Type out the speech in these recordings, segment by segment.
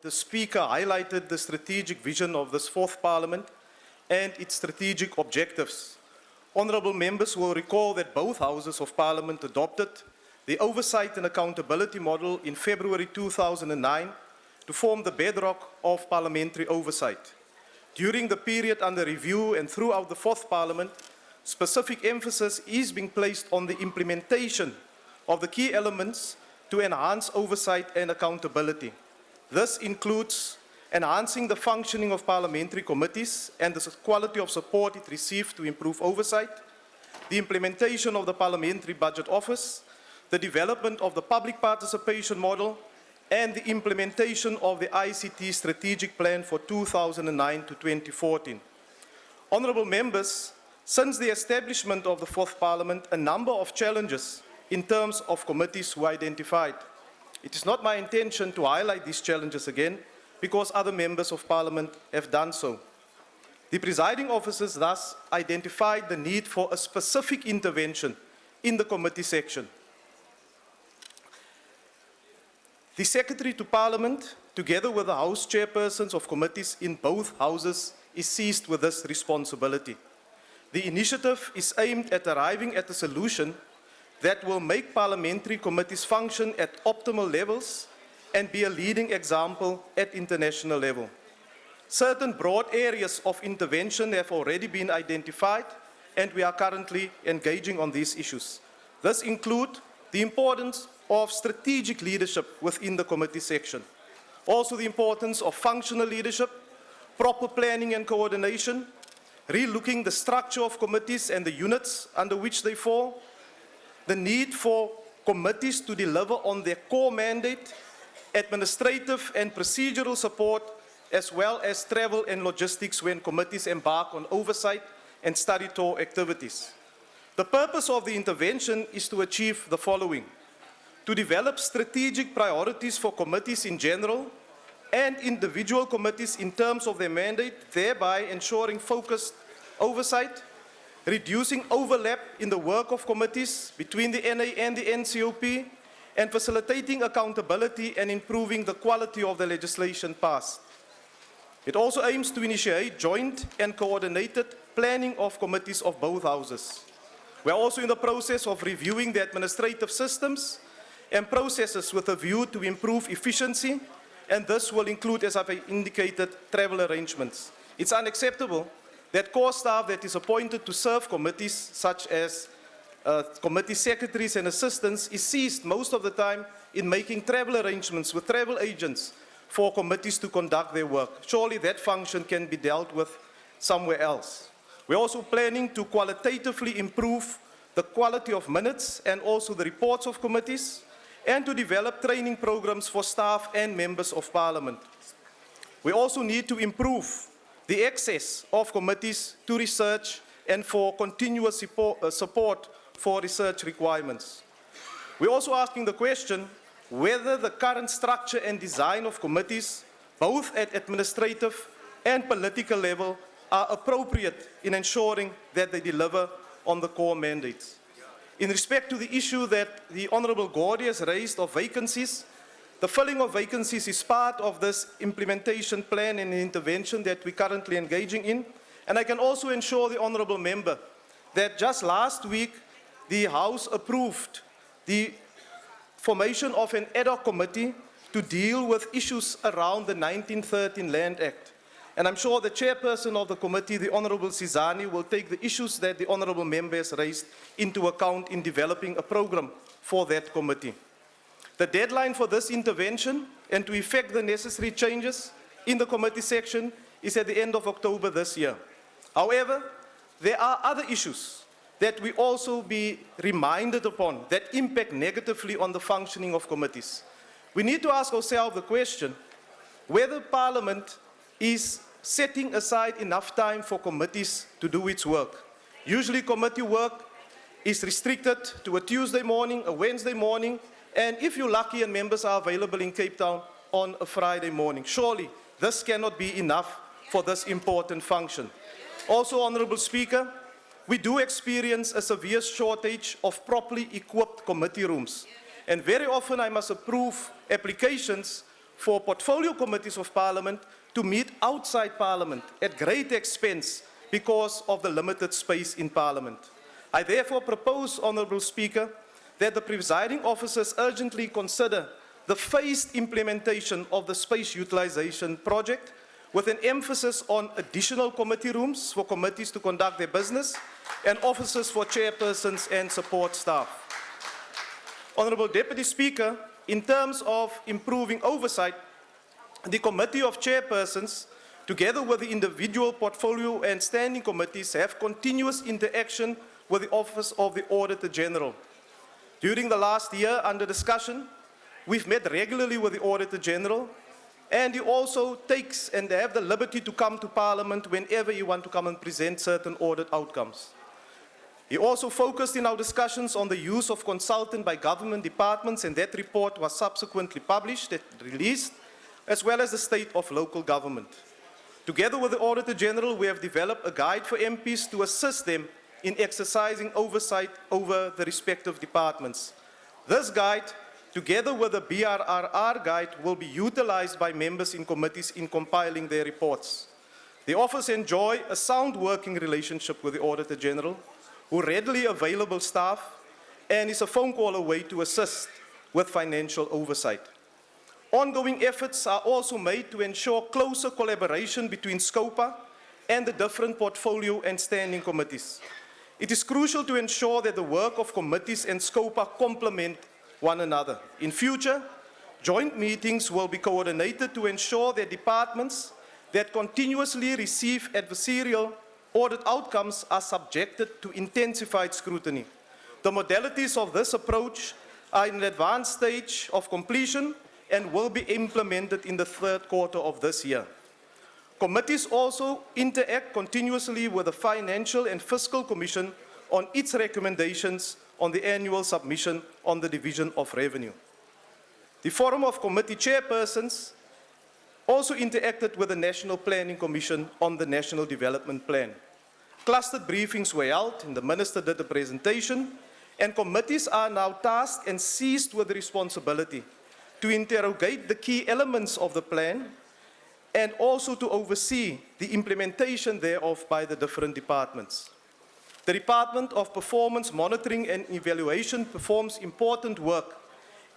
The Speaker highlighted the strategic vision of this fourth Parliament and its strategic objectives. Honourable members will recall that both Houses of Parliament adopted the Oversight and Accountability Model in February 2009 to form the bedrock of parliamentary oversight. During the period under review and throughout the fourth Parliament, specific emphasis is being placed on the implementation of the key elements to enhance oversight and accountability. This includes enhancing the functioning of parliamentary committees and the quality of support it received to improve oversight, the implementation of the Parliamentary Budget Office, the development of the public participation model, and the implementation of the ICT strategic plan for 2009 to 2014. Honourable members, since the establishment of the fourth Parliament, a number of challenges in terms of committees were identified. It is not my intention to highlight these challenges again, because other members of Parliament have done so. The presiding officers thus identified the need for a specific intervention in the committee section. The Secretary to Parliament, together with the House chairpersons of committees in both houses, is seized with this responsibility. The initiative is aimed at arriving at a solution that will make parliamentary committees function at optimal levels and be a leading example at international level. Certain broad areas of intervention have already been identified, and we are currently engaging on these issues. This includes the importance of strategic leadership within the committee section. Also the importance of functional leadership, proper planning and coordination, relooking the structure of committees and the units under which they fall, the need for committees to deliver on their core mandate, administrative and procedural support, as well as travel and logistics when committees embark on oversight and study tour activities. The purpose of the intervention is to achieve the following: to develop strategic priorities for committees in general and individual committees in terms of their mandate, thereby ensuring focused oversight, reducing overlap in the work of committees between the NA and the NCOP, and facilitating accountability and improving the quality of the legislation passed. It also aims to initiate joint and coordinated planning of committees of both houses. We are also in the process of reviewing the administrative systems and processes with a view to improve efficiency, and this will include, as I've indicated, travel arrangements. It's unacceptable that core staff that is appointed to serve committees, such as committee secretaries and assistants, is seized most of the time in making travel arrangements with travel agents for committees to conduct their work. Surely that function can be dealt with somewhere else. We're also planning to qualitatively improve the quality of minutes and also the reports of committees, and to develop training programs for staff and members of Parliament. We also need to improve the access of committees to research and for continuous support for research requirements. We're also asking the question whether the current structure and design of committees, both at administrative and political level, are appropriate in ensuring that they deliver on the core mandates. In respect to the issue that the Honourable Gordy has raised of vacancies, the filling of vacancies is part of this implementation plan and intervention that we're currently engaging in. And I can also ensure the Honourable Member that just last week, the House approved the formation of an ad hoc committee to deal with issues around the 1913 Land Act. And I'm sure the chairperson of the committee, the Honourable Sizani, will take the issues that the Honourable Member has raised into account in developing a program for that committee. The deadline for this intervention and to effect the necessary changes in the committee section is at the end of October this year. However, there are other issues that we also be reminded upon that impact negatively on the functioning of committees. We need to ask ourselves the question whether Parliament is setting aside enough time for committees to do its work. Usually committee work is restricted to a Tuesday morning, a Wednesday morning, and if you're lucky and members are available in Cape Town, on a Friday morning. Surely this cannot be enough for this important function. Also, Honourable Speaker, we do experience a severe shortage of properly equipped committee rooms. And very often I must approve applications for portfolio committees of Parliament to meet outside Parliament at great expense because of the limited space in Parliament. I therefore propose, Honourable Speaker, that the presiding officers urgently consider the phased implementation of the space utilisation project with an emphasis on additional committee rooms for committees to conduct their business and offices for chairpersons and support staff. Honourable Deputy Speaker, in terms of improving oversight, the Committee of Chairpersons, together with the individual portfolio and standing committees, have continuous interaction with the Office of the Auditor General. During the last year under discussion, we've met regularly with the Auditor General, and he also takes and have the liberty to come to Parliament whenever you want to come and present certain audit outcomes. He also focused in our discussions on the use of consultant by government departments, and that report was subsequently published and released, as well as the state of local government. Together with the Auditor General, we have developed a guide for MPs to assist them in exercising oversight over the respective departments. This guide, together with the BRRR guide, will be utilized by members in committees in compiling their reports. The office enjoys a sound working relationship with the Auditor General, who readily available staff, and is a phone call away to assist with financial oversight. Ongoing efforts are also made to ensure closer collaboration between SCOPA and the different portfolio and standing committees. It is crucial to ensure that the work of committees and SCOPA complement one another. In future, joint meetings will be coordinated to ensure that departments that continuously receive adversarial audit outcomes are subjected to intensified scrutiny. The modalities of this approach are in an advanced stage of completion and will be implemented in the third quarter of this year. Committees also interact continuously with the Financial and Fiscal Commission on its recommendations on the annual submission on the Division of Revenue. The Forum of Committee Chairpersons also interacted with the National Planning Commission on the National Development Plan. Clustered briefings were held, and the Minister did a presentation, and committees are now tasked and seized with the responsibility to interrogate the key elements of the plan and also to oversee the implementation thereof by the different departments. The Department of Performance Monitoring and Evaluation performs important work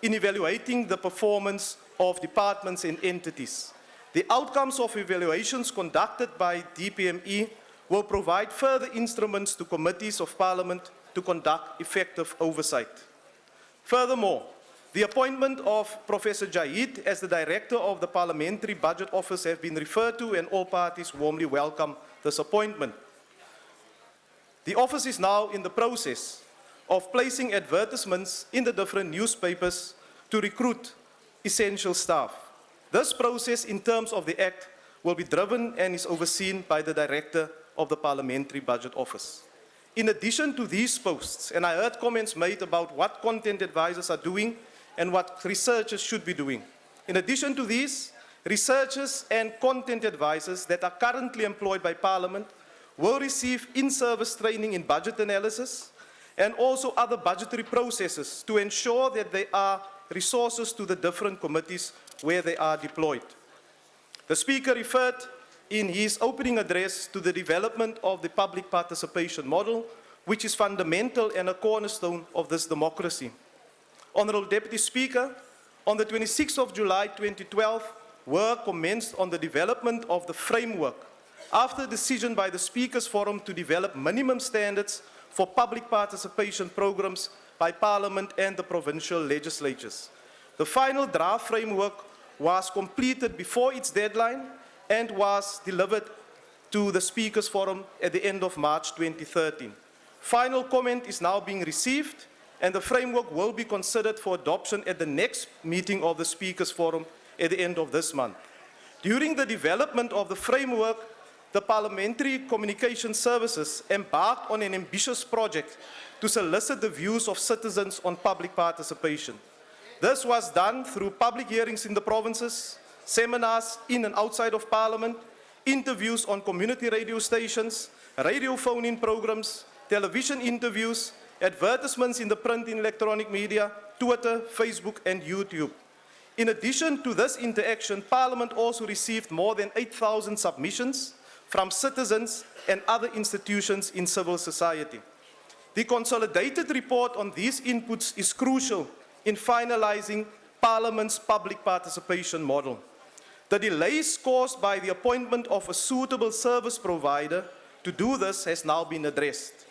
in evaluating the performance of departments and entities. The outcomes of evaluations conducted by DPME will provide further instruments to committees of Parliament to conduct effective oversight. Furthermore, the appointment of Professor Jahid as the Director of the Parliamentary Budget Office has been referred to, and all parties warmly welcome this appointment. The office is now in the process of placing advertisements in the different newspapers to recruit essential staff. This process, in terms of the Act, will be driven and is overseen by the Director of the Parliamentary Budget Office. In addition to these posts, and I heard comments made about what content advisors are doing and what researchers should be doing. In addition to these, researchers and content advisors that are currently employed by Parliament will receive in-service training in budget analysis and also other budgetary processes to ensure that there are resources to the different committees where they are deployed. The Speaker referred in his opening address to the development of the public participation model, which is fundamental and a cornerstone of this democracy. Honourable Deputy Speaker, on the 26th of July 2012, work commenced on the development of the framework after a decision by the Speakers Forum to develop minimum standards for public participation programs by Parliament and the provincial legislatures. The final draft framework was completed before its deadline and was delivered to the Speakers Forum at the end of March 2013. Final comment is now being received, and the framework will be considered for adoption at the next meeting of the Speakers Forum at the end of this month. During the development of the framework, the Parliamentary Communication Services embarked on an ambitious project to solicit the views of citizens on public participation. This was done through public hearings in the provinces, seminars in and outside of Parliament, interviews on community radio stations, radio phone-in programs, television interviews, advertisements in the print and electronic media, Twitter, Facebook, and YouTube. In addition to this interaction, Parliament also received more than 8,000 submissions from citizens and other institutions in civil society. The consolidated report on these inputs is crucial in finalizing Parliament's public participation model. The delays caused by the appointment of a suitable service provider to do this has now been addressed.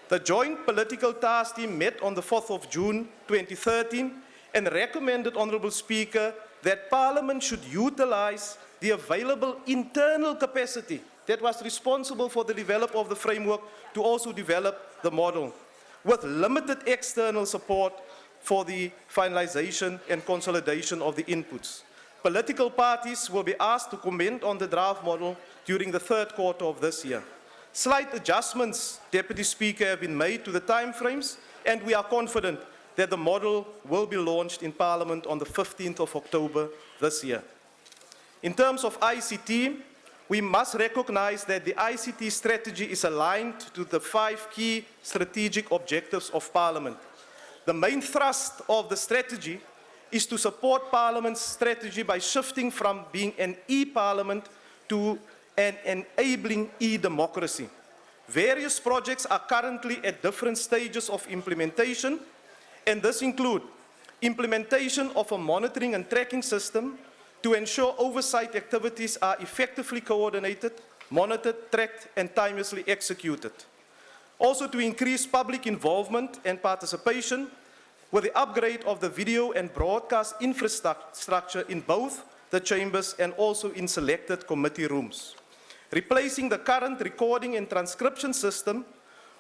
The Joint Political Task Team met on the 4th of June 2013 and recommended, Honourable Speaker, that Parliament should utilise the available internal capacity that was responsible for the development of the framework to also develop the model, with limited external support for the finalisation and consolidation of the inputs. Political parties will be asked to comment on the draft model during the third quarter of this year. Slight adjustments, Deputy Speaker, have been made to the timeframes, and we are confident that the model will be launched in Parliament on the 15th of October this year. In terms of ICT, we must recognise that the ICT strategy is aligned to the 5 key strategic objectives of Parliament. The main thrust of the strategy is to support Parliament's strategy by shifting from being an e-Parliament to an enabling e-democracy. Various projects are currently at different stages of implementation, and this include implementation of a monitoring and tracking system to ensure oversight activities are effectively coordinated, monitored, tracked, and timelessly executed. Also to increase public involvement and participation with the upgrade of the video and broadcast infrastructure in both the chambers and also in selected committee rooms. Replacing the current recording and transcription system,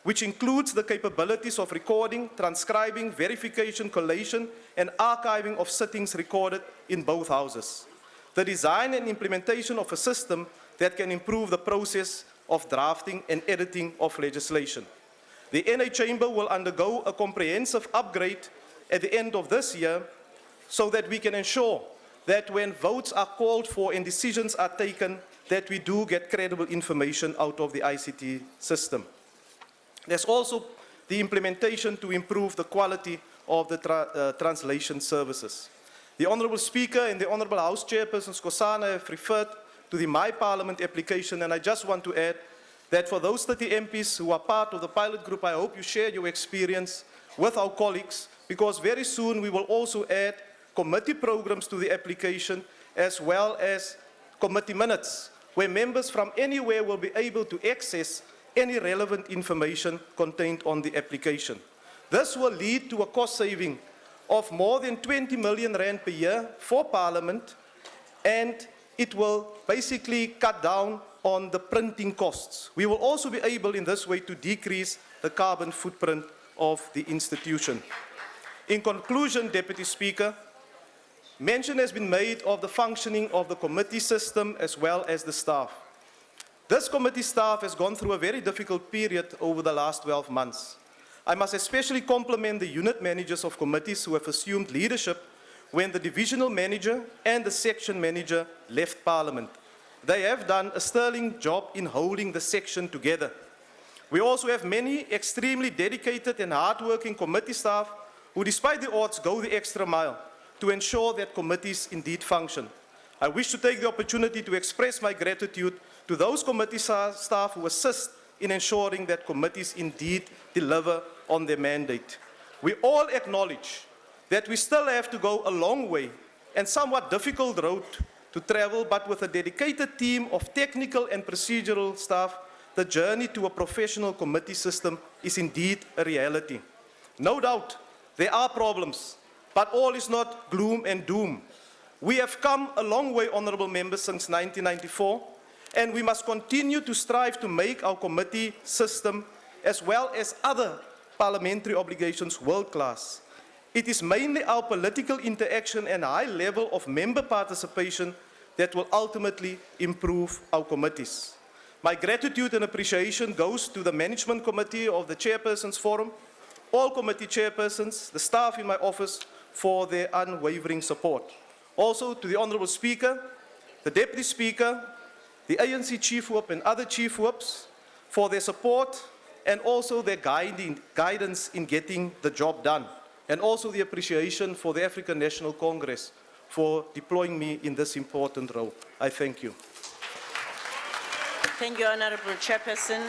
which includes the capabilities of recording, transcribing, verification, collation, and archiving of sittings recorded in both houses. The design and implementation of a system that can improve the process of drafting and editing of legislation. The NA Chamber will undergo a comprehensive upgrade at the end of this year so that we can ensure that when votes are called for and decisions are taken, that we do get credible information out of the ICT system. There's also the implementation to improve the quality of the translation services. The Honourable Speaker and the Honourable House Chairperson Skosana have referred to the My Parliament application, and I just want to add that for those 30 MPs who are part of the pilot group, I hope you share your experience with our colleagues, because very soon we will also add committee programs to the application as well as committee minutes, where members from anywhere will be able to access any relevant information contained on the application. This will lead to a cost saving of more than 20 million rand per year for Parliament, and it will basically cut down on the printing costs. We will also be able in this way to decrease the carbon footprint of the institution. In conclusion, Deputy Speaker, mention has been made of the functioning of the committee system as well as the staff. This committee staff has gone through a very difficult period over the last 12 months. I must especially compliment the unit managers of committees who have assumed leadership when the divisional manager and the section manager left Parliament. They have done a sterling job in holding the section together. We also have many extremely dedicated and hard-working committee staff who, despite the odds, go the extra mile to ensure that committees indeed function. I wish to take the opportunity to express my gratitude to those committee staff who assist in ensuring that committees indeed deliver on their mandate. We all acknowledge that we still have to go a long way and somewhat difficult road to travel, but with a dedicated team of technical and procedural staff, the journey to a professional committee system is indeed a reality. No doubt, there are problems, but all is not gloom and doom. We have come a long way, honourable members, since 1994, and we must continue to strive to make our committee system, as well as other parliamentary obligations, world-class. It is mainly our political interaction and high level of member participation that will ultimately improve our committees. My gratitude and appreciation goes to the Management Committee of the Chairpersons Forum, all committee chairpersons, the staff in my office for their unwavering support. Also to the Honourable Speaker, the Deputy Speaker, the ANC Chief Whip and other Chief Whips for their support and also their guidance in getting the job done. And also the appreciation for the African National Congress, for deploying me in this important role. I thank you. Thank you, Honorable Chairperson.